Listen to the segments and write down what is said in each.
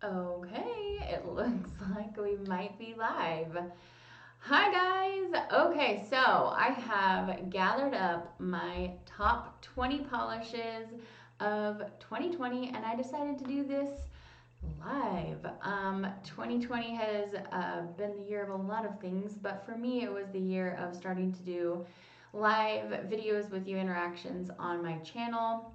Okay, it looks like we might be live. Hi guys! Okay, so I have gathered up my top 20 polishes of 2020 and I decided to do this live. 2020 has been the year of a lot of things, but for me it was the year of starting to do live videos with you interactions on my channel.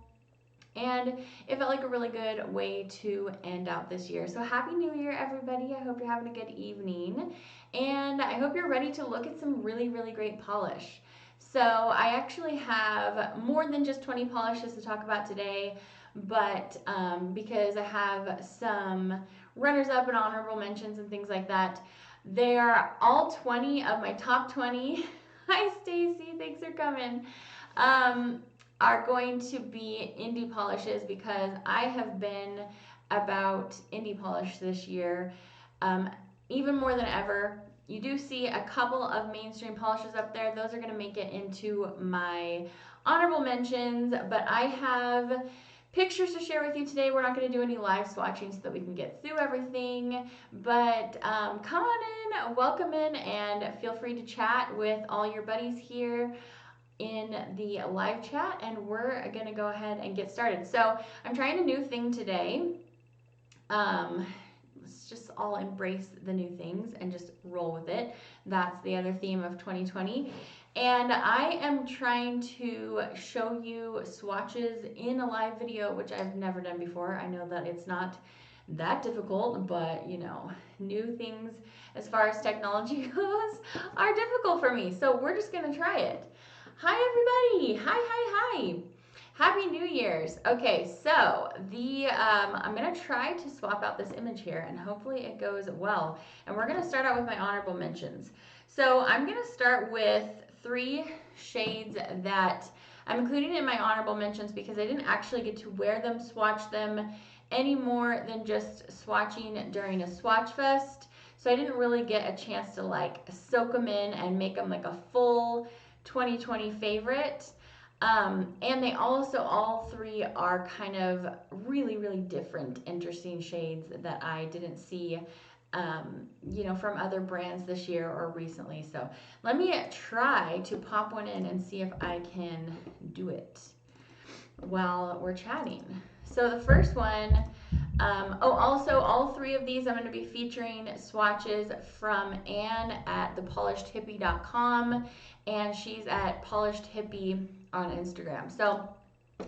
And it felt like a really good way to end out this year. So happy new year, everybody. I hope you're having a good evening. And I hope you're ready to look at some really, really great polish. So I actually have more than just 20 polishes to talk about today, but because I have some runners up and honorable mentions and things like that, they are all 20 of my top 20. Hi, Stacy. Thanks for coming. Are going to be indie polishes because I have been about indie polish this year, even more than ever. You do see a couple of mainstream polishes up there. Those are going to make it into my honorable mentions, but I have pictures to share with you today. We're not going to do any live swatching so that we can get through everything, but come on in, welcome in, and feel free to chat with all your buddies here in the live chat, and we're gonna go ahead and get started. So I'm trying a new thing today. Let's just all embrace the new things and just roll with it. That's the other theme of 2020. And I am trying to show you swatches in a live video, which I've never done before. I know that it's not that difficult, but you know, new things as far as technology goes are difficult for me. So we're just gonna try it. Hi everybody! Hi! Happy New Year's! Okay, so I'm gonna try to swap out this image here and hopefully it goes well. And we're gonna start out with my honorable mentions. So I'm gonna start with 3 shades that I'm including in my honorable mentions because I didn't actually get to wear them, swatch them, any more than just swatching during a swatch fest. So I didn't really get a chance to like soak them in and make them like a full 2020 favorite. And they also, all 3 are kind of really, really different, interesting shades that I didn't see, you know, from other brands this year or recently. So let me try to pop one in and see if I can do it while we're chatting. So the first one, also all 3 of these I'm going to be featuring swatches from Anne at thepolishedhippie.com, and she's at polishedhippie on Instagram. So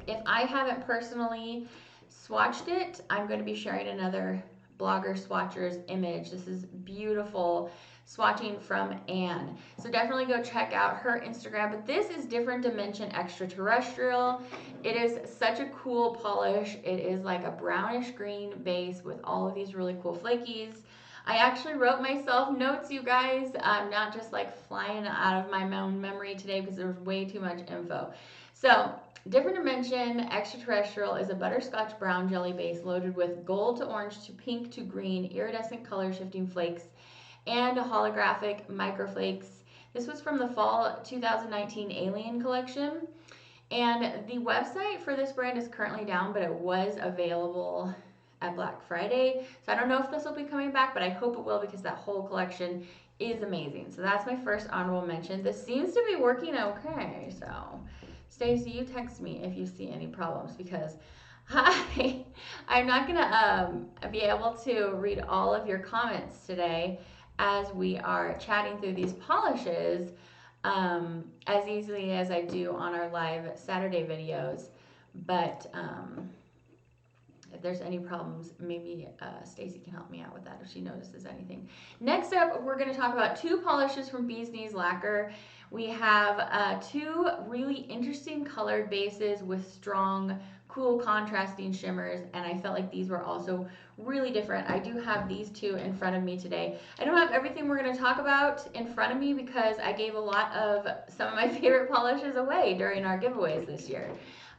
if I haven't personally swatched it, I'm going to be sharing another blogger swatcher's image. This is beautiful swatching from Anne. So definitely go check out her Instagram. But this is Different Dimension Extraterrestrial. It is such a cool polish. It is like a brownish green base with all of these really cool flakies. I actually wrote myself notes, you guys. I'm not just like flying out of my own memory today because there was way too much info. So Different Dimension Extraterrestrial is a butterscotch brown jelly base loaded with gold to orange to pink to green iridescent color shifting flakes and holographic microflakes. This was from the fall 2019 Alien collection. And the website for this brand is currently down, but it was available at Black Friday. So I don't know if this will be coming back, but I hope it will because that whole collection is amazing. So that's my first honorable mention. This seems to be working okay. So Stacey, you text me if you see any problems because I'm not gonna be able to read all of your comments today as we are chatting through these polishes as easily as I do on our live Saturday videos. But if there's any problems, maybe Stacy can help me out with that if she notices anything. Next up, we're going to talk about 2 polishes from Bee's Knees Lacquer. We have 2 really interesting colored bases with strong, cool contrasting shimmers, and I felt like these were also really different. I do have these 2 in front of me today. I don't have everything we're going to talk about in front of me because I gave a lot of some of my favorite polishes away during our giveaways this year.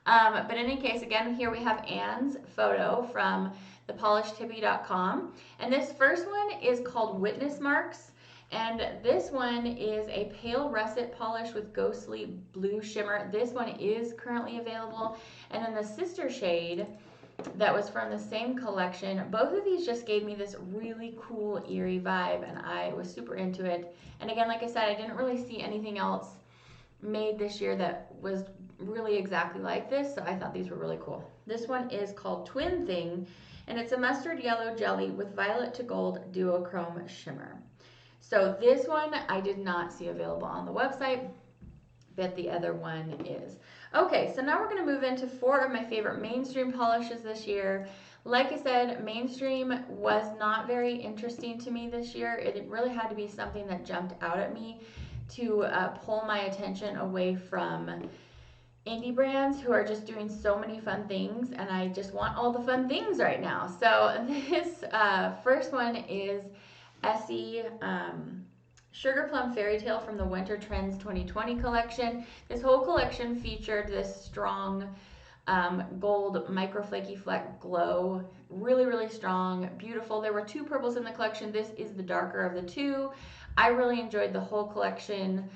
But in any case, again, here we have Anne's photo from thepolishedhippie.com, and this first one is called Witness Marks. And this one is a pale russet polish with ghostly blue shimmer. This one is currently available. And then the sister shade that was from the same collection. Both of these just gave me this really cool, eerie vibe, and I was super into it. And again, like I said, I didn't really see anything else made this year that was really exactly like this, so I thought these were really cool. This one is called Twin Thing, and it's a mustard yellow jelly with violet to gold duochrome shimmer. So this one I did not see available on the website, but the other one is. Okay, so now we're going to move into 4 of my favorite mainstream polishes this year. Like I said, mainstream was not very interesting to me this year. It really had to be something that jumped out at me to pull my attention away from indie brands who are just doing so many fun things, and I just want all the fun things right now. So this first one is Essie Sugarplum Fairytale from the Winter Trends 2020 collection. This whole collection featured this strong gold micro flaky fleck glow. Really, really strong, beautiful. There were 2 purples in the collection. This is the darker of the 2. I really enjoyed the whole collection,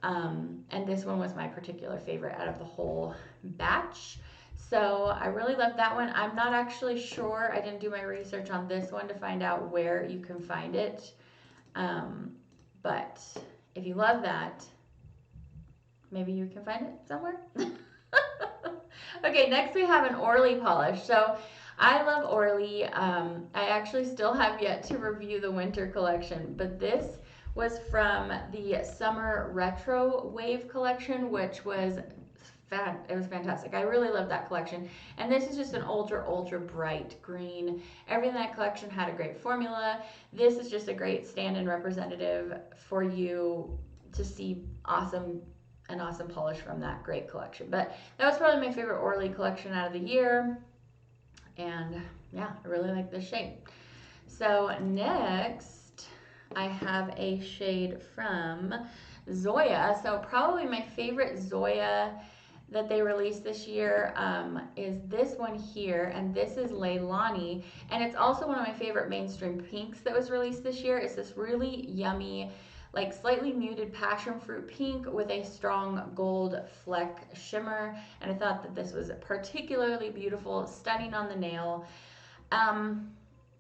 and this one was my particular favorite out of the whole batch. So I really love that one. I'm not actually sure. I didn't do my research on this one to find out where you can find it. But if you love that, maybe you can find it somewhere. Okay, next we have an Orly polish. So I love Orly. I actually still have yet to review the winter collection, but this was from the summer retro wave collection, which was it was fantastic. I really loved that collection. And this is just an ultra bright green. Everything in that collection had a great formula. This is just a great stand-in representative for you to see an awesome polish from that great collection. But that was probably my favorite Orly collection out of the year. And yeah, I really like this shade. So next, I have a shade from Zoya. So probably my favorite Zoya that they released this year is this one here, and this is Leilani, and it's also one of my favorite mainstream pinks that was released this year. It's this really yummy, like slightly muted passion fruit pink with a strong gold fleck shimmer, and I thought that this was particularly beautiful, stunning on the nail.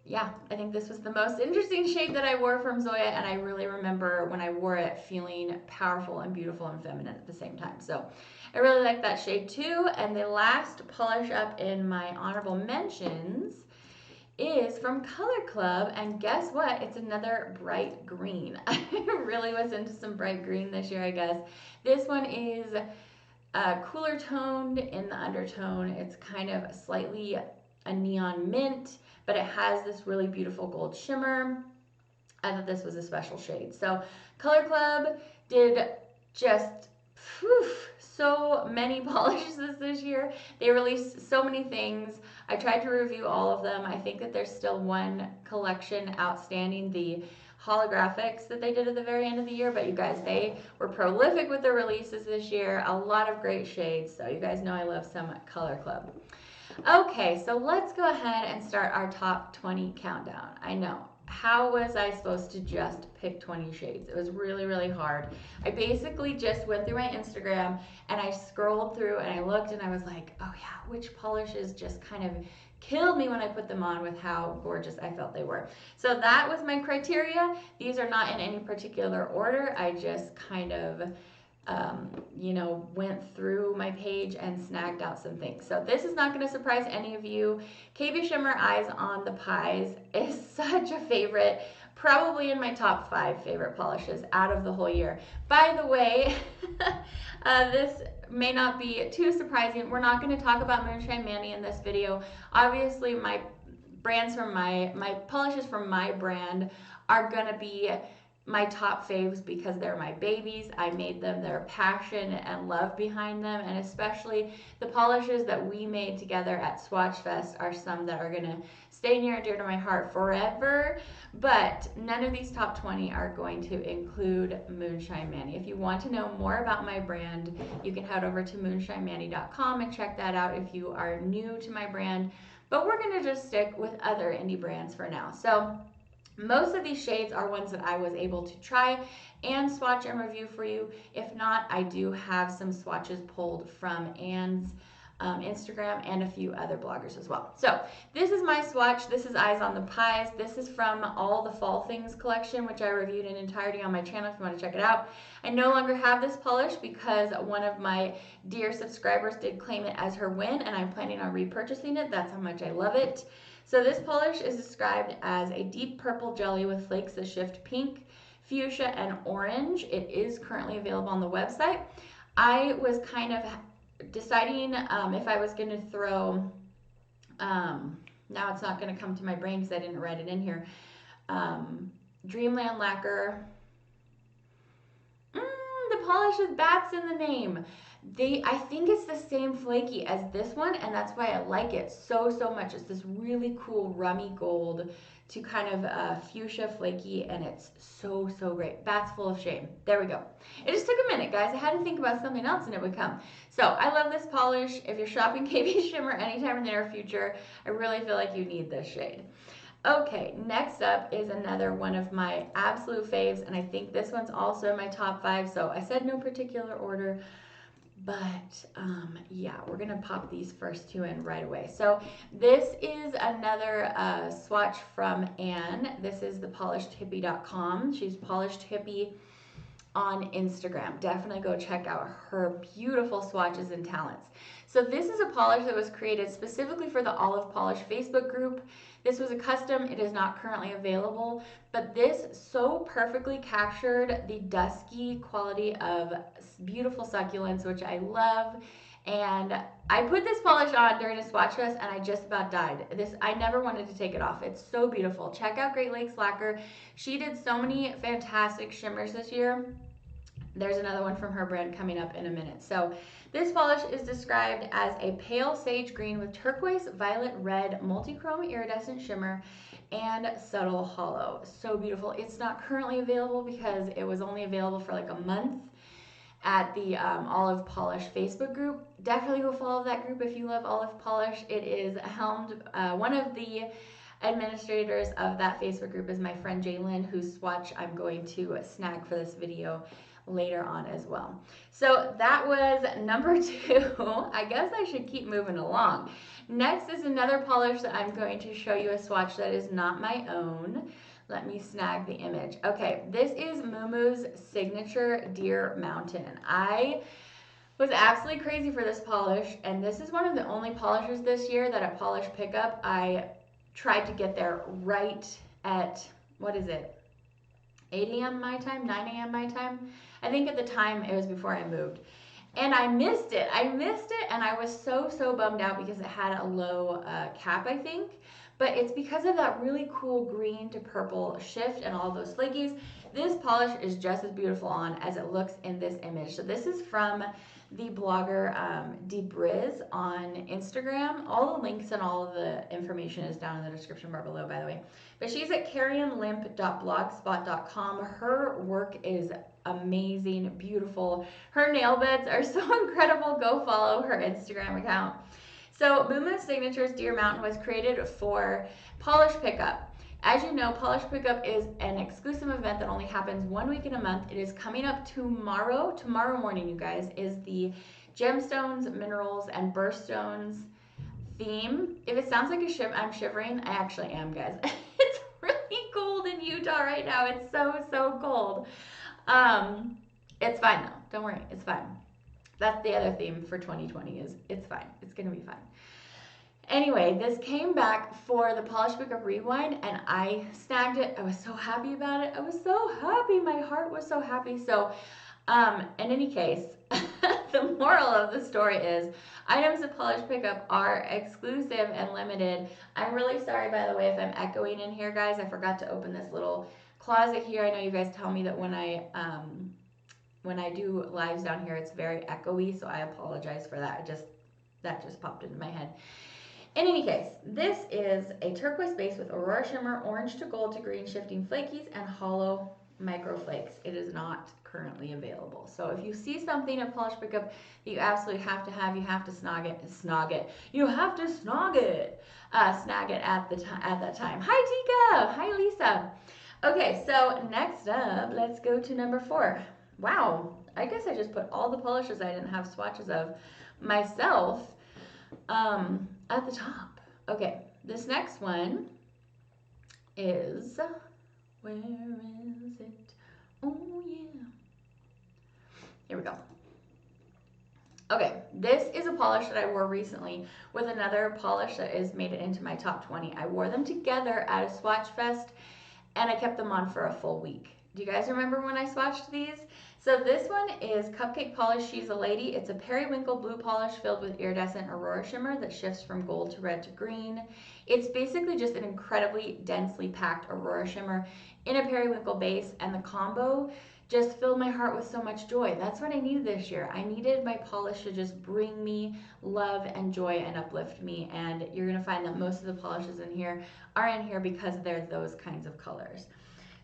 Yeah, I think this was the most interesting shade that I wore from Zoya, and I really remember when I wore it feeling powerful and beautiful and feminine at the same time. So I really like that shade too. And the last polish up in my honorable mentions is from Color Club, and guess what? It's another bright green. I really was into some bright green this year, I guess. This one is cooler toned in the undertone. It's kind of slightly a neon mint, but it has this really beautiful gold shimmer. I thought this was a special shade. So Color Club did just so many polishes this year. They released so many things. I tried to review all of them. I think that there's still one collection outstanding, the holographics that they did at the very end of the year, but you guys, they were prolific with their releases this year. A lot of great shades, so you guys know I love some Color Club. Okay, so let's go ahead and start our top 20 countdown. I know, how was I supposed to just pick 20 shades? It was really hard. I basically just went through my Instagram and I scrolled through and I looked and I was like, oh yeah, which polishes just kind of killed me when I put them on with how gorgeous I felt they were. So that was my criteria. These are not in any particular order. I just kind of you know, went through my page and snagged out some things. So this is not going to surprise any of you. KB Shimmer Eyes on the Pies is such a favorite, probably in my top 5 favorite polishes out of the whole year. By the way, this may not be too surprising. We're not going to talk about Moonshine Manny in this video. Obviously, my brands from my polishes from my brand are going to be my top faves because they're my babies. I made them, their passion and love behind them, and especially the polishes that we made together at Swatch Fest are some that are gonna stay near and dear to my heart forever, but none of these top 20 are going to include Moonshine Manny. If you want to know more about my brand, you can head over to moonshinemanny.com and check that out if you are new to my brand, but we're gonna just stick with other indie brands for now. So most of these shades are ones that I was able to try and swatch and review for you. If not, I do have some swatches pulled from Anne's Instagram, and a few other bloggers as well. So this is my swatch. This is Eyes on the Pies. This is from All the Fall Things collection, which I reviewed in entirety on my channel if you want to check it out. I no longer have this polish because one of my dear subscribers did claim it as her win, and I'm planning on repurchasing it. That's how much I love it. So this polish is described as a deep purple jelly with flakes that shift pink, fuchsia, and orange. It is currently available on the website. I was kind of deciding if I was going to throw, now it's not going to come to my brain because I didn't write it in here, Dreamland Lacquer. The polish with bats in the name. I think it's the same flaky as this one, and that's why I like it so much. It's this really cool rummy gold to kind of fuchsia flaky, and it's so great. Bats full of shame. There we go. It just took a minute, guys. I had to think about something else and it would come. So I love this polish. If you're shopping KB Shimmer anytime in the near future, I really feel like you need this shade. Okay, next up is another one of my absolute faves, and I think this one's also in my top 5. So I said no particular order, but yeah, we're gonna pop these first two in right away. So this is another swatch from Anne. This is the polishedhippie.com. She's Polished Hippie on Instagram. Definitely go check out her beautiful swatches and talents. So this is a polish that was created specifically for the Olive Polish Facebook group. This was a custom. It is not currently available, but this so perfectly captured the dusky quality of beautiful succulents, which I love. And I put this polish on during a swatch fest and I just about died. I never wanted to take it off. It's so beautiful. Check out Great Lakes Lacquer. She did so many fantastic shimmers this year. There's another one from her brand coming up in a minute. So this polish is described as a pale sage green with turquoise, violet, red, multi-chrome iridescent shimmer and subtle hollow. So beautiful. It's not currently available because it was only available for like a month at the Olive Polish Facebook group. Definitely go follow that group if you love Olive Polish. It is helmed, one of the administrators of that Facebook group is my friend Jalen, whose swatch I'm going to snag for this video later on as well. So that was number 2. I guess I should keep moving along. Next is another polish that I'm going to show you a swatch that is not my own. Let me snag the image. Okay, this is Moomoo's signature Deer Mountain. I was absolutely crazy for this polish, and this is one of the only polishers this year that at Polish Pickup I tried to get there right at, what is it, 8 a.m. my time, 9 a.m. my time. I think at the time it was before I moved. And I missed it. And I was so bummed out because it had a low cap, I think. But it's because of that really cool green to purple shift and all those flakies. This polish is just as beautiful on as it looks in this image. So this is from the blogger DeBriz on Instagram. All the links and all of the information is down in the description bar below, by the way. But she's at carrionlimp.blogspot.com. Her work is amazing, beautiful. Her nail beds are so incredible. Go follow her Instagram account. So Moomoo Signatures Deer Mountain was created for Polish Pickup. As you know, Polish Pickup is an exclusive event that only happens 1 week in a month. It is coming up tomorrow. Tomorrow morning, you guys, is the Gemstones, Minerals, and Birthstones theme. If it sounds like I'm shivering, I actually am, guys. It's really cold in Utah right now. It's so cold. It's fine though. Don't worry, it's fine. That's the other theme for 2020 is it's fine. It's gonna be fine. Anyway, this came back for the Polish Pickup Rewind and I snagged it. I was so happy about it. I was so happy. My heart was so happy. So, in any case, the moral of the story is items at Polish Pickup are exclusive and limited. I'm really sorry, by the way, if I'm echoing in here, guys. I forgot to open this little closet here. I know you guys tell me that when I do lives down here, it's very echoey, so I apologize for that. That just popped into my head. In any case, this is a turquoise base with Aurora Shimmer, orange to gold to green shifting flakies, and hollow micro flakes. It is not currently available. So if you see something at Polish Pickup that you absolutely have to have, you have to snag it. You have to snog it. Snag it at that time. Hi Tika. Hi Lisa. Okay, so next up, let's go to number 4. Wow, I guess I just put all the polishes I didn't have swatches of myself at the top. Okay, this next one is, where is it? Oh yeah. Here we go. Okay, this is a polish that I wore recently with another polish that is made it into my top 20. I wore them together at a swatch fest and I kept them on for a full week. Do you guys remember when I swatched these? So this one is Cupcake Polish She's a Lady. It's a periwinkle blue polish filled with iridescent aurora shimmer that shifts from gold to red to green. It's basically just an incredibly densely packed aurora shimmer in a periwinkle base, and the combo just filled my heart with so much joy. That's what I needed this year. I needed my polish to just bring me love and joy and uplift me, and you're gonna find that most of the polishes in here are in here because they're those kinds of colors.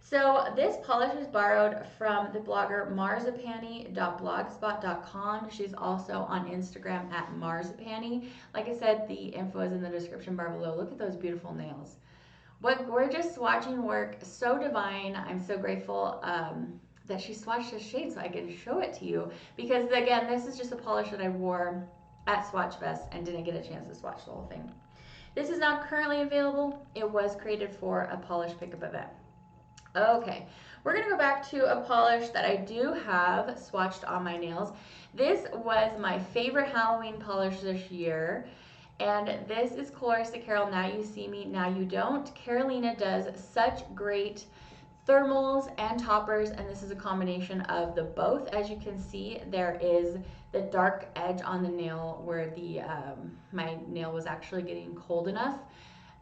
So this polish is borrowed from the blogger marzipani.blogspot.com. She's also on Instagram at marzipani. Like I said, the info is in the description bar below. Look at those beautiful nails. What gorgeous swatching work, so divine. I'm so grateful that she swatched this shade so I can show it to you, because again, this is just a polish that I wore at Swatch Fest and didn't get a chance to swatch the whole thing. This is not currently available. It was created for a polish pickup event. Okay, we're gonna go back to a polish that I do have swatched on my nails. This was my favorite Halloween polish this year, and this is Clarissa Carol Now You See Me, Now You Don't. Carolina does such great thermals and toppers, and this is a combination of the both. As you can see, there is the dark edge on the nail where the my nail was actually getting cold enough.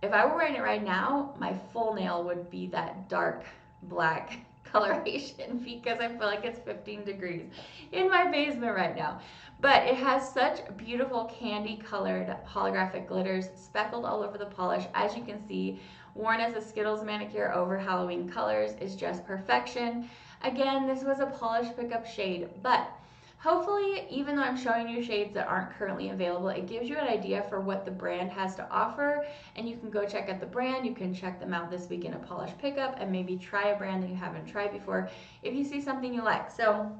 If I were wearing it right now, my full nail would be that dark black coloration because I feel like it's 15 degrees in my basement right now. But it has such beautiful candy colored holographic glitters speckled all over the polish. As you can see, worn as a Skittles manicure over Halloween colors is just perfection. Again, this was a polish pickup shade, but hopefully, even though I'm showing you shades that aren't currently available, it gives you an idea for what the brand has to offer, and you can go check out the brand. You can check them out this week in a polish pickup and maybe try a brand that you haven't tried before if you see something you like. So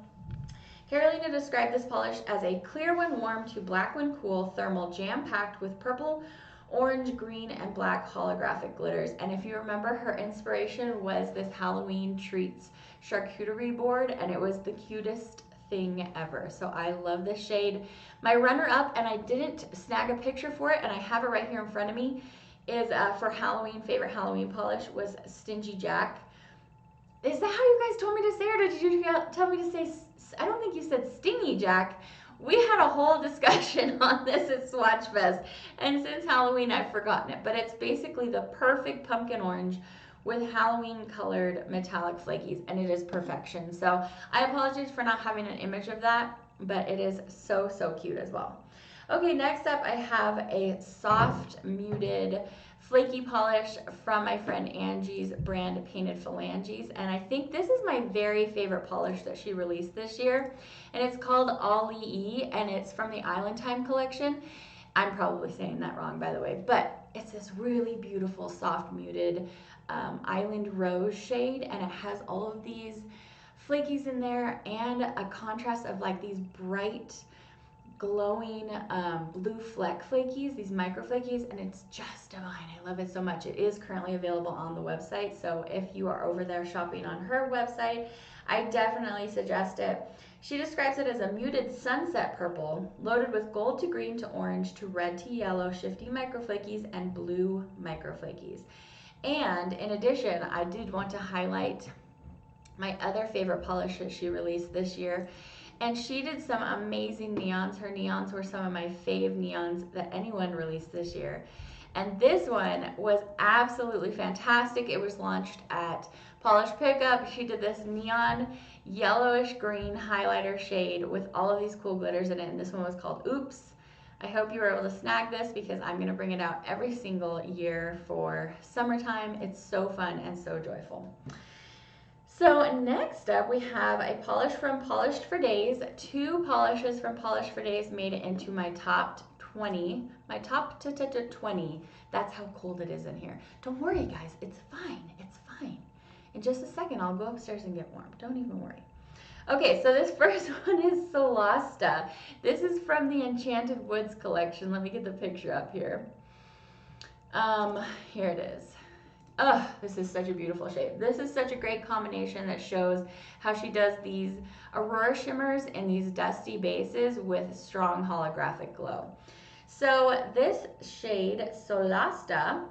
Carolina described this polish as a clear when warm to black when cool thermal jam-packed with purple, orange, green, and black holographic glitters. And if you remember, her inspiration was this Halloween Treats charcuterie board, and it was the cutest thing ever. So I love this shade. My runner-up, and I didn't snag a picture for it, and I have it right here in front of me, is for Halloween, favorite Halloween polish was Stingy Jack. Is that how you guys told me to say it, or did you tell me to say, I don't think you said Stingy Jack. We had a whole discussion on this at Swatch Fest, and since Halloween I've forgotten it, but it's basically the perfect pumpkin orange with Halloween colored metallic flakies, and it is perfection. So I apologize for not having an image of that, but it is so, so cute as well. Okay, next up I have a soft muted flaky polish from my friend Angie's brand Painted Phalanges, and I think this is my very favorite polish that she released this year, and it's called Orly, and it's from the Island Time collection. I'm probably saying that wrong, by the way, but it's this really beautiful soft muted Island Rose shade, and it has all of these flakies in there and a contrast of like these bright glowing blue fleck flakies, these micro flakies, and it's just divine. I love it so much. It is currently available on the website, so if you are over there shopping on her website, I definitely suggest it. She describes it as a muted sunset purple loaded with gold to green to orange to red to yellow shifting micro flakies and blue micro flakies. And in addition, I did want to highlight my other favorite polish that she released this year, and she did some amazing neons. Her neons were some of my fave neons that anyone released this year. And this one was absolutely fantastic. It was launched at Polish Pickup. She did this neon yellowish green highlighter shade with all of these cool glitters in it, and this one was called Oops. I hope you were able to snag this because I'm gonna bring it out every single year for summertime. It's so fun and so joyful. So next up we have a polish from Polished for Days. Two polishes from Polished for Days made it into my top 20. My top 20. That's how cold it is in here. Don't worry guys, it's fine, it's fine. In just a second I'll go upstairs and get warm. Don't even worry. Okay, so this first one is Solasta. This is from the Enchanted Woods collection. Let me get the picture up here. Here it is. Oh, this is such a beautiful shade. This is such a great combination that shows how she does these Aurora shimmers and these dusty bases with strong holographic glow. So this shade, Solasta,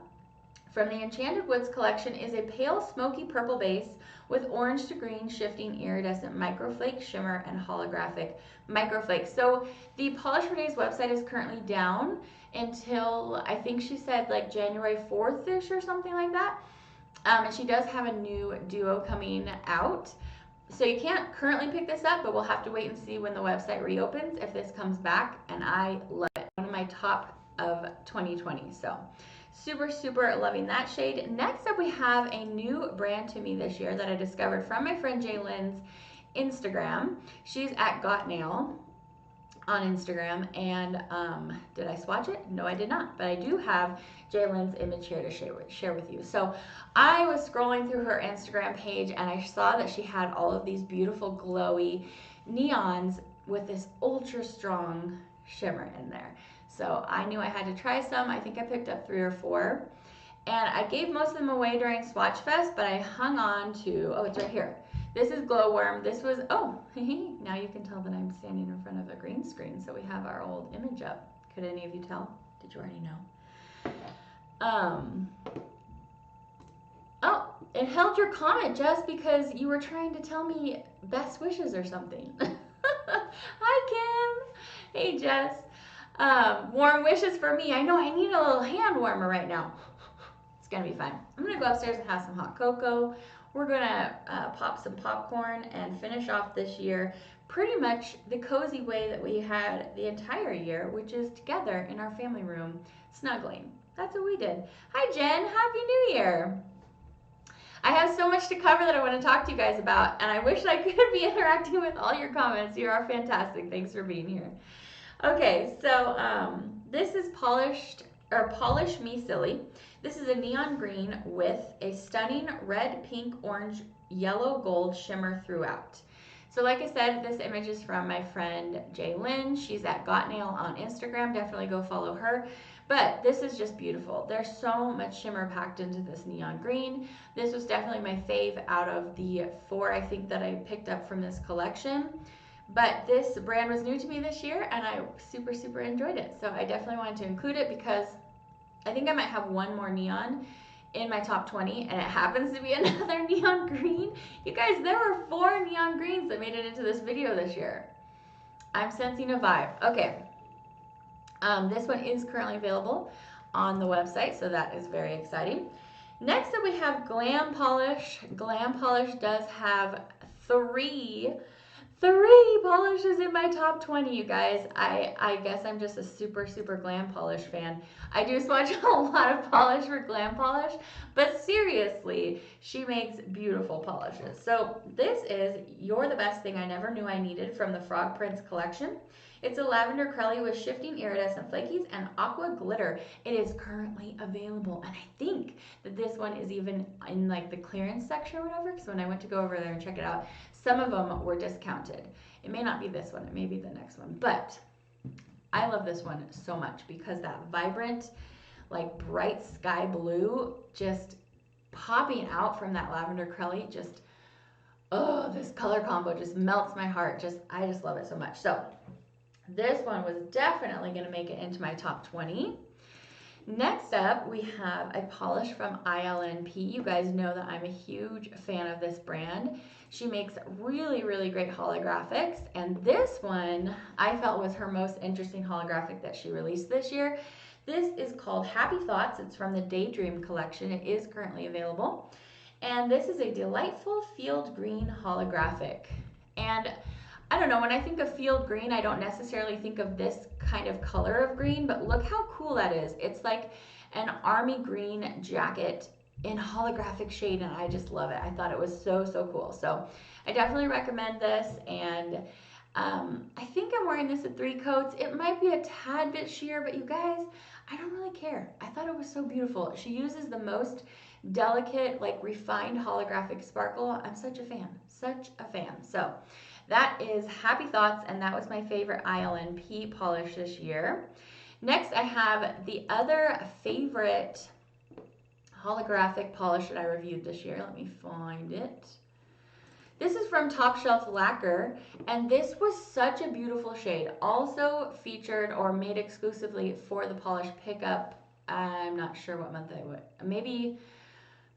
from the Enchanted Woods collection, is a pale smoky purple base with orange to green shifting iridescent microflake shimmer and holographic microflake. So the Polish for Days website is currently down until I think she said like January 4th-ish or something like that. And she does have a new duo coming out. So you can't currently pick this up, but we'll have to wait and see when the website reopens if this comes back. And I love it. One of my top of 2020. So super, super loving that shade. Next up, we have a new brand to me this year that I discovered from my friend Jaylynn's Instagram. She's at Got Nail on Instagram, and did I swatch it? No, I did not, but I do have Jaylynn's image here to share with you. So I was scrolling through her Instagram page and I saw that she had all of these beautiful glowy neons with this ultra strong shimmer in there. So I knew I had to try some. I think I picked up 3 or 4, and I gave most of them away during Swatch Fest, but I hung on to, oh, it's right here. This is Glowworm. This was, oh, now you can tell that I'm standing in front of a green screen, so we have our old image up. Could any of you tell? Did you already know? Oh, it held your comment just because you were trying to tell me best wishes or something. Hi, Kim. Hey, Jess. Warm wishes for me. I know I need a little hand warmer right now. It's gonna be fun. I'm gonna go upstairs and have some hot cocoa. We're gonna pop some popcorn and finish off this year pretty much the cozy way that we had the entire year, which is together in our family room, snuggling. That's what we did. Hi, Jen. Happy New Year. I have so much to cover that I want to talk to you guys about, and I wish I could be interacting with all your comments. You are fantastic. Thanks for being here. Okay, so this is Polish Me Silly. This is a neon green with a stunning red, pink, orange, yellow, gold shimmer throughout. So like I said, this image is from my friend Jaylynn. She's at Got Nail on Instagram. Definitely go follow her. But this is just beautiful. There's so much shimmer packed into this neon green. This was definitely my fave out of the 4, I think, that I picked up from this collection. But this brand was new to me this year, and I super, super enjoyed it. So I definitely wanted to include it because I think I might have one more neon in my top 20, and it happens to be another neon green. You guys, there were 4 neon greens that made it into this video this year. I'm sensing a vibe. Okay. This one is currently available on the website, so that is very exciting. Next up, we have Glam Polish. Glam Polish does have 3 polishes in my top 20, you guys. I guess I'm just a super, super Glam Polish fan. I do swatch a lot of polish for Glam Polish, but seriously, she makes beautiful polishes. So this is You're the Best Thing I Never Knew I Needed from the Frog Prince collection. It's a lavender crelly with shifting iridescent flakies and aqua glitter. It is currently available, and I think that this one is even in like the clearance section or whatever, because when I went to go over there and check it out, some of them were discounted. It may not be this one, it may be the next one, but I love this one so much because that vibrant, like bright sky blue just popping out from that lavender crelly, just, oh, this color combo just melts my heart. I just love it so much. So this one was definitely going to make it into my top 20. Next up, we have a polish from ILNP. You guys know that I'm a huge fan of this brand. She makes really, really great holographics, and this one I felt was her most interesting holographic that she released this year. This is called Happy Thoughts. It's from the Daydream collection. It is currently available, and this is a delightful field green holographic. And I don't know, when I think of field green, I don't necessarily think of this kind of color of green, but look how cool that is. It's like an army green jacket in holographic shade, and I just love it. I thought it was so, so cool. So I definitely recommend this, and I think I'm wearing this at 3 coats. It might be a tad bit sheer, but you guys, I don't really care. I thought it was so beautiful. She uses the most delicate, like refined holographic sparkle. I'm such a fan, such a fan. So That is Happy Thoughts, and that was my favorite ILNP polish this year. Next, I have the other favorite holographic polish that I reviewed this year. Let me find it. This is from Top Shelf Lacquer, and this was such a beautiful shade. Also featured or made exclusively for the Polish Pickup. I'm not sure what month I would. Maybe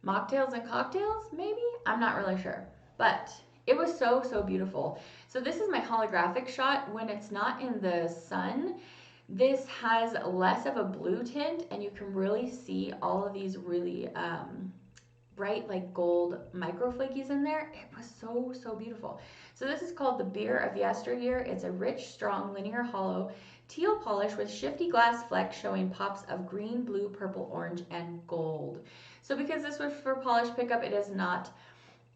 Mocktails and Cocktails, maybe? I'm not really sure. But it was so, so beautiful. So this is my holographic shot. When it's not in the sun, this has less of a blue tint, and you can really see all of these really bright like gold micro flakies in there. It was so, so beautiful. So this is called the Beer of Yesteryear. It's a rich, strong, linear, hollow teal polish with shifty glass flecks showing pops of green, blue, purple, orange, and gold. So because this was for Polish Pickup, it is not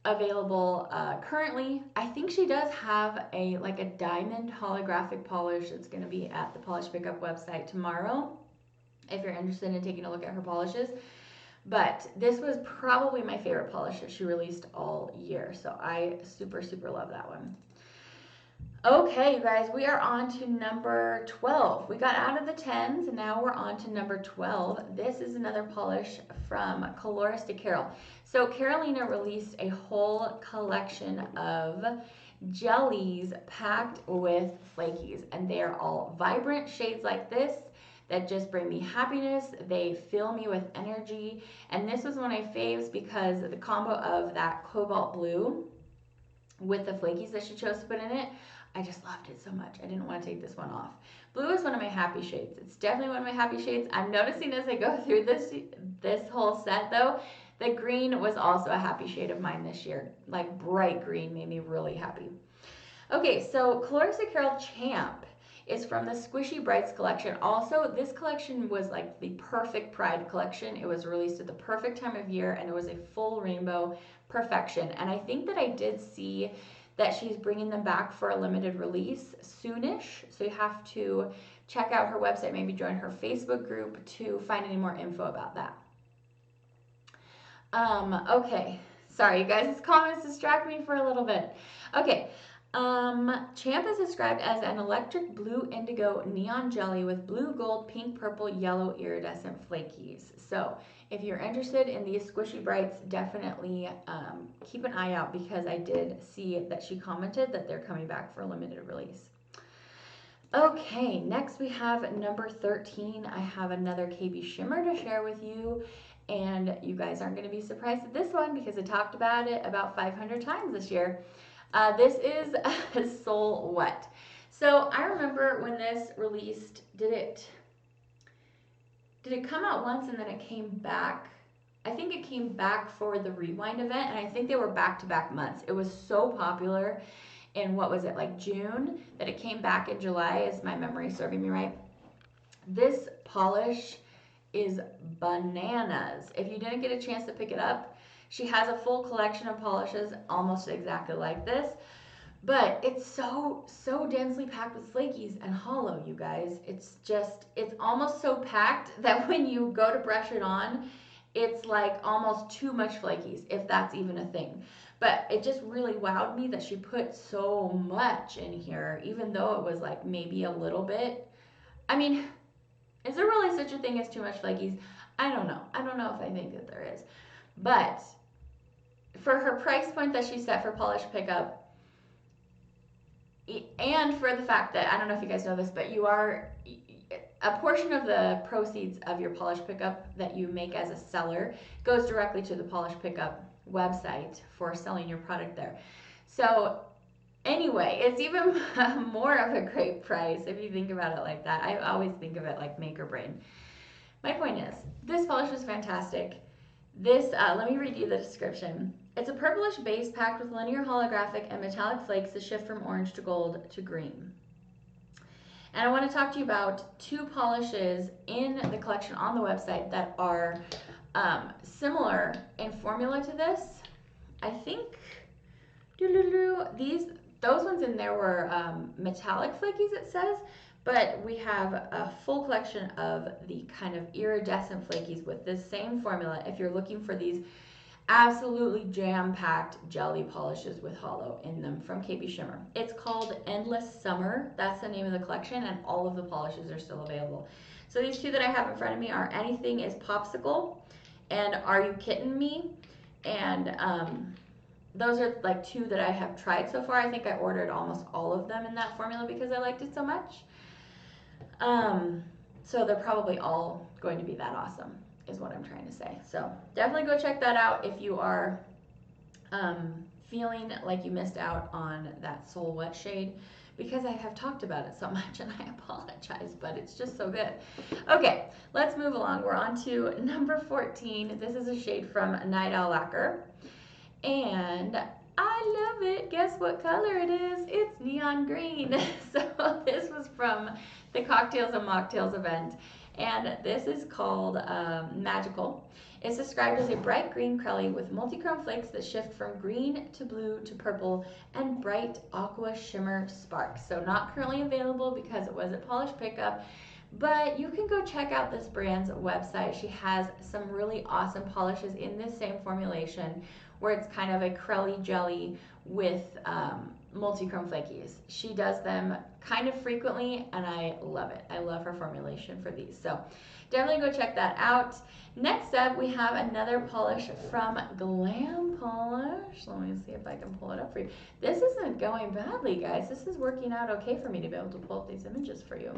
available currently. I think she does have a diamond holographic polish that's going to be at the Polish Pickup website tomorrow if you're interested in taking a look at her polishes. But this was probably my favorite polish that she released all year. So I super, super love that one. Okay, you guys, we are on to number 12. We got out of the 10s, and now we're on to number 12. This is another polish from Colores de Carol. So Carolina released a whole collection of jellies packed with flakies, and they are all vibrant shades like this that just bring me happiness. They fill me with energy, and this was one of my faves because the combo of that cobalt blue with the flakies that she chose to put in it, I just loved it so much. I didn't want to take this one off. Blue is one of my happy shades. It's definitely one of my happy shades. I'm noticing as I go through this whole set though, that green was also a happy shade of mine this year. Like bright green made me really happy. Okay, so Colores de Carol Champ is from the Squishy Brights collection. Also, this collection was like the perfect Pride collection. It was released at the perfect time of year, and it was a full rainbow perfection. And I think that I did see that she's bringing them back for a limited release soonish. So you have to check out her website, maybe join her Facebook group to find any more info about that. Okay, sorry you guys, this comments distract me for a little bit. Okay, Champ is described as an electric blue indigo neon jelly with blue, gold, pink, purple, yellow iridescent flakies. So if you're interested in these Squishy Brights, definitely keep an eye out because I did see that she commented that they're coming back for a limited release. Okay, next we have number 13. I have another KB Shimmer to share with you, and you guys aren't going to be surprised at this one because I talked about it about 500 times this year. This is Soul Wet. So I remember when this released, did it come out once and then it came back? I think it came back for the Rewind event, and I think they were back-to-back months. It was so popular in, what was it, like June, that it came back in July, is my memory serving me right. This polish is bananas. If you didn't get a chance to pick it up, she has a full collection of polishes almost exactly like this, but it's so densely packed with flakies and hollow, you guys. It's almost so packed that when you go to brush it on, it's like almost too much flakies, if that's even a thing. But it just really wowed me that she put so much in here, even though it was like maybe a little bit. I mean, is there really such a thing as too much flakies? I don't know. I don't know if I think that there is. But for her price point that she set for Polish Pickup, and for the fact that, I don't know if you guys know this, but a portion of the proceeds of your Polish Pickup that you make as a seller goes directly to the Polish Pickup website for selling your product there. So anyway, it's even more of a great price if you think about it like that. I always think of it like make or break. My point is, this polish was fantastic. This, let me read you the description. It's a purplish base packed with linear holographic and metallic flakes that shift from orange to gold to green. And I want to talk to you about two polishes in the collection on the website that are similar in formula to this. I think those ones in there were metallic flakies, it says, but we have a full collection of the kind of iridescent flakies with this same formula if you're looking for these absolutely jam-packed jelly polishes with hollow in them from KB Shimmer. It's called Endless Summer. That's the name of the collection, and all of the polishes are still available. So these two that I have in front of me are Anything is Popsicle and Are You Kidding Me? And those are like two that I have tried so far. I think I ordered almost all of them in that formula because I liked it so much. So they're probably all going to be that awesome, is what I'm trying to say. So definitely go check that out if you are feeling like you missed out on that Soul Wet shade, because I have talked about it so much and I apologize, but it's just so good. Okay, let's move along. We're on to number 14. This is a shade from Night Owl Lacquer, and I love it. Guess what color it is? It's neon green. So this was from the Cocktails and Mocktails event, and this is called Magical. It's described as a bright green crelly with multichrome flakes that shift from green to blue to purple and bright aqua shimmer sparks. So not currently available because it was at Polish Pickup, but you can go check out this brand's website. She has some really awesome polishes in this same formulation, where it's kind of a crelly jelly with multichrome flakies. She does them kind of frequently, and I love it. I love her formulation for these. So definitely go check that out. Next up, we have another polish from Glam Polish. Let me see if I can pull it up for you. This isn't going badly, guys. This is working out okay for me to be able to pull up these images for you.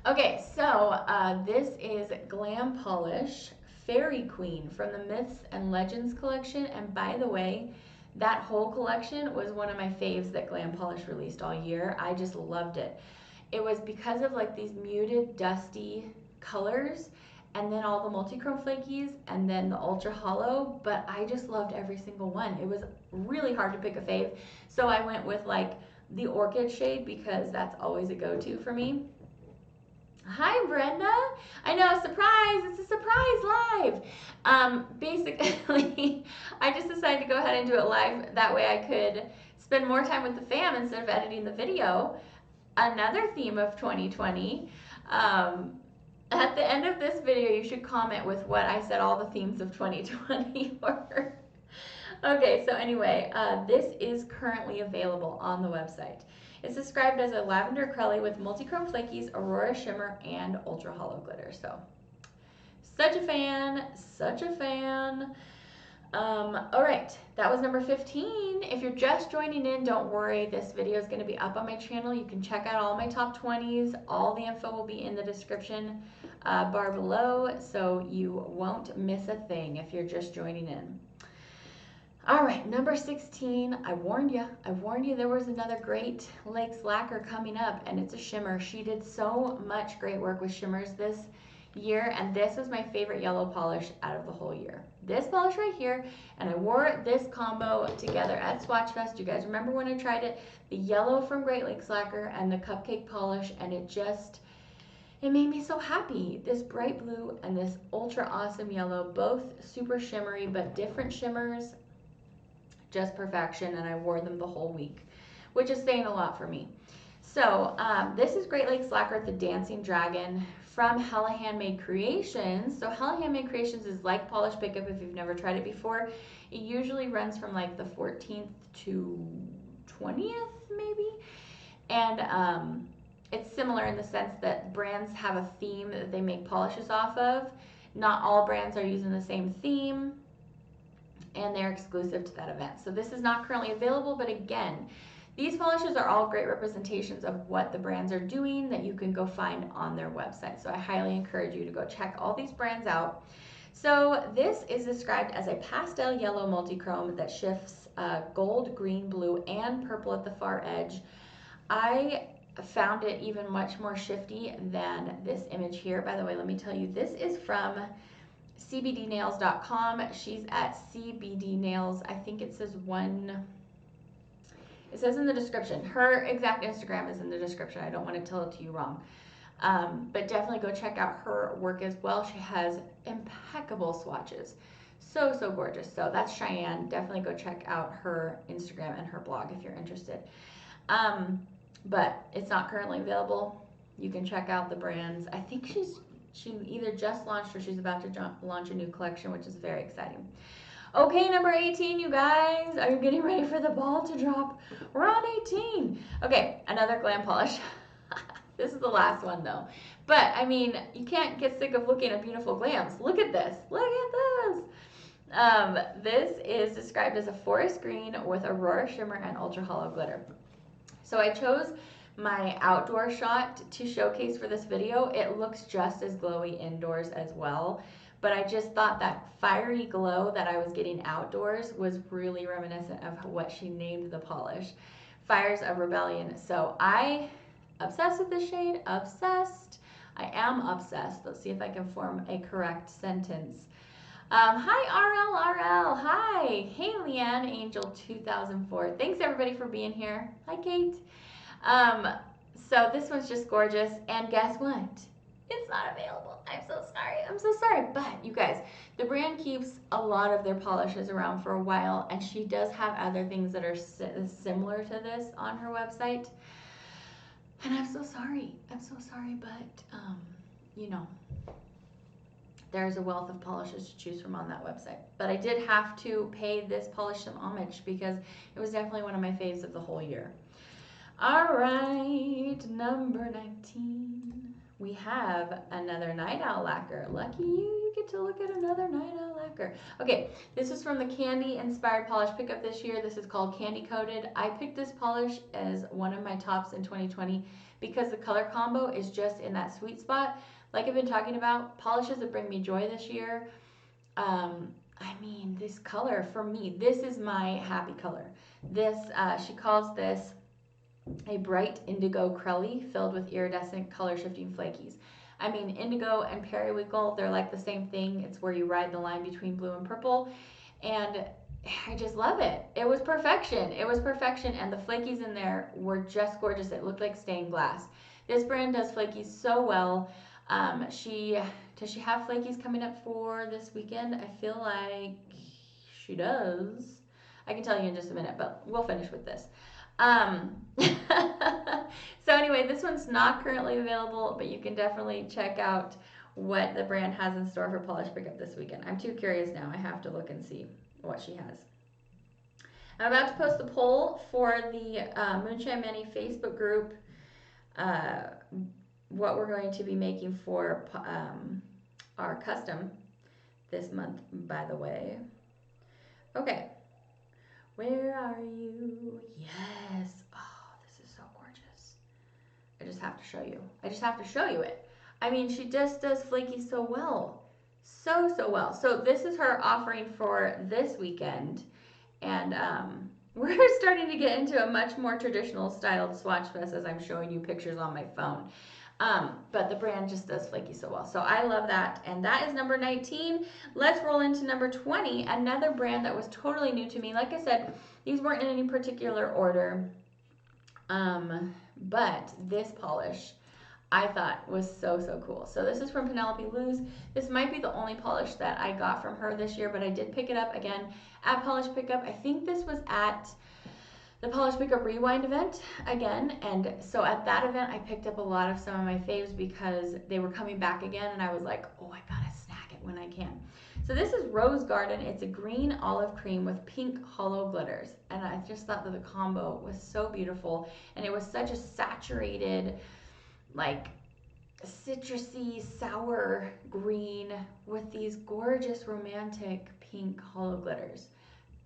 Okay, so this is Glam Polish Fairy Queen from the Myths and Legends collection. And by the way, that whole collection was one of my faves that Glam Polish released all year. I just loved it. It was because of like these muted, dusty colors, and then all the multichrome flakies, and then the ultra hollow, but I just loved every single one. It was really hard to pick a fave, so I went with like the orchid shade because that's always a go-to for me. Hi, Brenda. I know, surprise, it's a surprise live. Basically, I just decided to go ahead and do it live. That way I could spend more time with the fam instead of editing the video. Another theme of 2020. At the end of this video, you should comment with what I said all the themes of 2020 were. Okay, so anyway, this is currently available on the website. It's described as a lavender crelly with multichrome flakies, aurora shimmer, and ultra hollow glitter. So, such a fan, such a fan. All right, that was number 15. If you're just joining in, don't worry. This video is going to be up on my channel. You can check out all my top 20s. All the info will be in the description bar below, so you won't miss a thing if you're just joining in. All right, number 16, I warned you there was another Great Lakes lacquer coming up, and it's a shimmer. She did so much great work with shimmers this year, and this was my favorite yellow polish out of the whole year. This polish right here, and I wore this combo together at Swatch Fest. You guys remember when I tried it? The yellow from Great Lakes Lacquer and the Cupcake polish, and it made me so happy. This bright blue and this ultra awesome yellow, both super shimmery, but different shimmers. Just perfection, and I wore them the whole week, which is saying a lot for me. So this is Great Lakes Lacquer, the Dancing Dragon from Hella Handmade Creations. So Hella Handmade Creations is like Polish Pickup if you've never tried it before. It usually runs from like the 14th to 20th maybe, and it's similar in the sense that brands have a theme that they make polishes off of. Not all brands are using the same theme, and they're exclusive to that event. So this is not currently available, but again, these polishes are all great representations of what the brands are doing that you can go find on their website. So I highly encourage you to go check all these brands out. So this is described as a pastel yellow multichrome that shifts gold, green, blue, and purple at the far edge. I found it even much more shifty than this image here. By the way, let me tell you, this is from cbdnails.com. She's at cbdnails. I think it says it says in the description. Her exact Instagram is in the description. I don't want to tell it to you wrong. But definitely go check out her work as well. She has impeccable swatches. So, so gorgeous. So that's Cheyenne. Definitely go check out her Instagram and her blog if you're interested. But it's not currently available. You can check out the brands. I think she either just launched or she's about to launch a new collection, which is very exciting. Okay, number 18, you guys. Are you getting ready for the ball to drop? We're on 18. Okay, another Glam Polish. This is the last one, though. But, I mean, you can't get sick of looking at beautiful glams. Look at this. Look at this. This is described as a forest green with Aurora Shimmer and Ultra Hollow Glitter. So I chose my outdoor shot to showcase for this video. It looks just as glowy indoors as well. But I just thought that fiery glow that I was getting outdoors was really reminiscent of what she named the polish, Fires of Rebellion. So I obsessed with this shade, obsessed. I am obsessed. Let's see if I can form a correct sentence. Hi RL, hi. Hey Leanne Angel 2004. Thanks everybody for being here. Hi Kate. So this one's just gorgeous, and guess what? It's not available. I'm so sorry. But you guys, the brand keeps a lot of their polishes around for a while, and she does have other things that are similar to this on her website. And I'm so sorry, but you know, there's a wealth of polishes to choose from on that website. But I did have to pay this polish some homage because it was definitely one of my faves of the whole year. All right, number 19. We have another Night Owl Lacquer. Lucky you get to look at another Night Owl Lacquer. Okay, this is from the Candy Inspired Polish pickup this year. This is called Candy Coated. I picked this polish as one of my tops in 2020 because the color combo is just in that sweet spot. Like I've been talking about, polishes that bring me joy this year. I mean, this color, for me, this is my happy color. This, she calls this a bright indigo crelly filled with iridescent color shifting flakies. I mean, indigo and periwinkle, they're like the same thing. It's where you ride the line between blue and purple. And I just love it. It was perfection. It was perfection. And the flakies in there were just gorgeous. It looked like stained glass. This brand does flakies so well. Does she have flakies coming up for this weekend? I feel like she does. I can tell you in just a minute, but we'll finish with this. So anyway, this one's not currently available, but you can definitely check out what the brand has in store for polish pickup this weekend. I'm too curious now. I have to look and see what she has. I'm about to post the poll for the Moonshine Manny Facebook group, what we're going to be making for our custom this month, by the way. Okay. Where are you? Yes. Oh, this is so gorgeous. I just have to show you. It. I mean, she just does flaky so well. So well. So this is her offering for this weekend. And we're starting to get into a much more traditional styled swatch fest as I'm showing you pictures on my phone. But the brand just does flaky so well. So I love that. And that is number 19. Let's roll into number 20, another brand that was totally new to me. Like I said, these weren't in any particular order. But this polish I thought was so cool. So this is from Penelope Blues. This might be the only polish that I got from her this year, but I did pick it up again at Polish Pickup. I think this was at the Polish Pickup Rewind event again, and so at that event I picked up a lot of some of my faves because they were coming back again, and I was like, oh, I gotta snag it when I can. So this is Rose Garden. It's a green olive cream with pink hollow glitters, and I just thought that the combo was so beautiful, and it was such a saturated, like citrusy, sour green with these gorgeous romantic pink hollow glitters.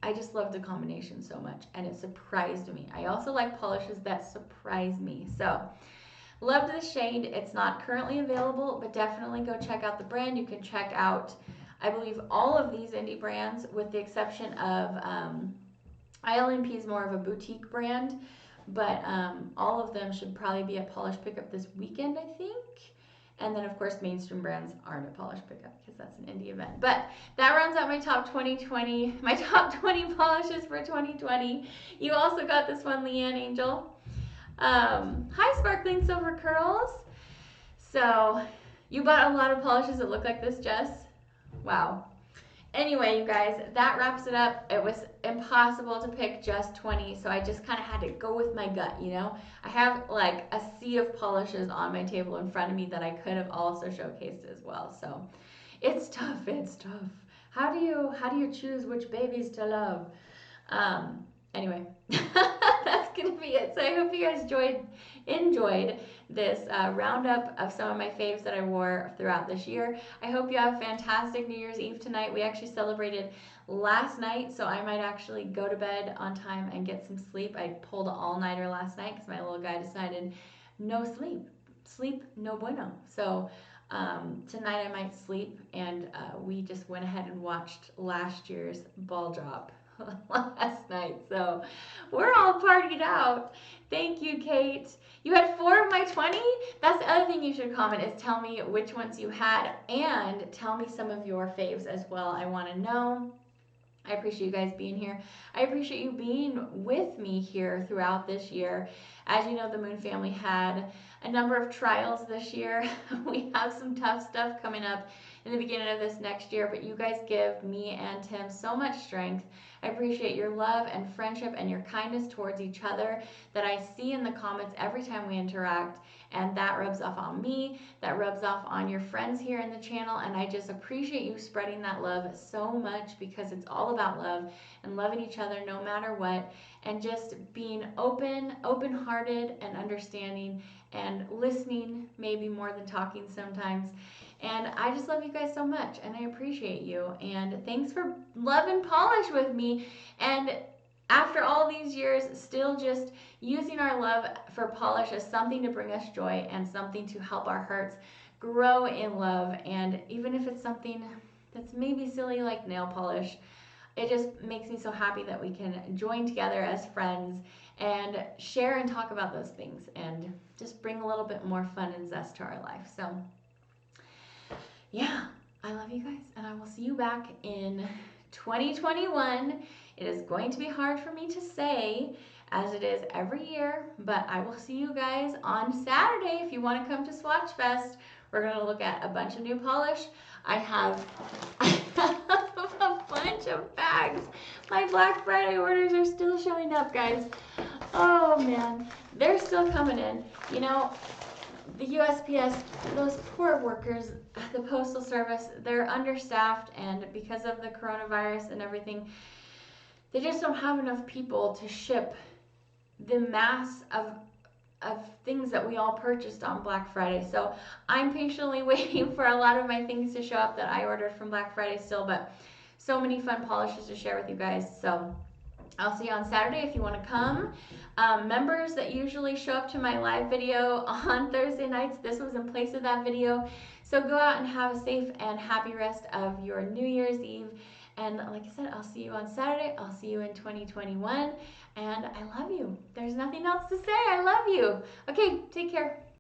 I just love the combination so much, and it surprised me. I also like polishes that surprise me. So, loved the shade. It's not currently available, but definitely go check out the brand. You can check out, I believe, all of these indie brands with the exception of ILNP is more of a boutique brand, but all of them should probably be at Polish Pickup this weekend, I think. And then, of course, mainstream brands aren't at Polish Pickup because that's an indie event. But that rounds out my top 20 polishes for 2020. You also got this one, Leanne Angel. Hi, Sparkling Silver Curls. So you bought a lot of polishes that look like this, Jess. Wow. Anyway, you guys, that wraps it up. It was impossible to pick just 20, so I just kind of had to go with my gut, you know? I have like a sea of polishes on my table in front of me that I could have also showcased as well. So it's tough, it's tough. How do you choose which babies to love? Anyway, that's gonna be it. So I hope you guys enjoyed this roundup of some of my faves that I wore throughout this year. I hope you have a fantastic New Year's Eve tonight. We actually celebrated last night, so I might actually go to bed on time and get some sleep. I pulled an all-nighter last night because my little guy decided no sleep no bueno. So tonight I might sleep, and we just went ahead and watched last year's ball drop last night. So we're all partied out. Thank you, Kate. You had 4 of my 20? That's the other thing you should comment, is tell me which ones you had, and tell me some of your faves as well. I want to know. I appreciate you guys being here. I appreciate you being with me here throughout this year. As you know, the Moon family had a number of trials this year. We have some tough stuff coming up in the beginning of this next year, but you guys give me and Tim so much strength. I appreciate your love and friendship and your kindness towards each other that I see in the comments every time we interact, and that rubs off on me, that rubs off on your friends here in the channel, and I just appreciate you spreading that love so much, because it's all about love and loving each other no matter what, and just being open-hearted and understanding and listening, maybe more than talking sometimes. And I just love you guys so much, and I appreciate you. And thanks for love and polish with me. And after all these years, still just using our love for polish as something to bring us joy and something to help our hearts grow in love. And even if it's something that's maybe silly like nail polish, it just makes me so happy that we can join together as friends and share and talk about those things and just bring a little bit more fun and zest to our life. So yeah, I love you guys, and I will see you back in 2021. It is going to be hard for me to say, as it is every year, but I will see you guys on Saturday if you want to come to Swatch Fest. We're going to look at a bunch of new polish. I have a bunch of bags. My Black Friday orders are still showing up, guys. Oh man, they're still coming in. You know, the USPS, those poor workers, the Postal Service, they're understaffed, and because of the coronavirus and everything, they just don't have enough people to ship the mass of things that we all purchased on Black Friday. So I'm patiently waiting for a lot of my things to show up that I ordered from Black Friday still, but so many fun polishes to share with you guys. So I'll see you on Saturday if you want to come. Members that usually show up to my live video on Thursday nights, this was in place of that video. So go out and have a safe and happy rest of your New Year's Eve. And like I said, I'll see you on Saturday. I'll see you in 2021. And I love you. There's nothing else to say. I love you. Okay, take care.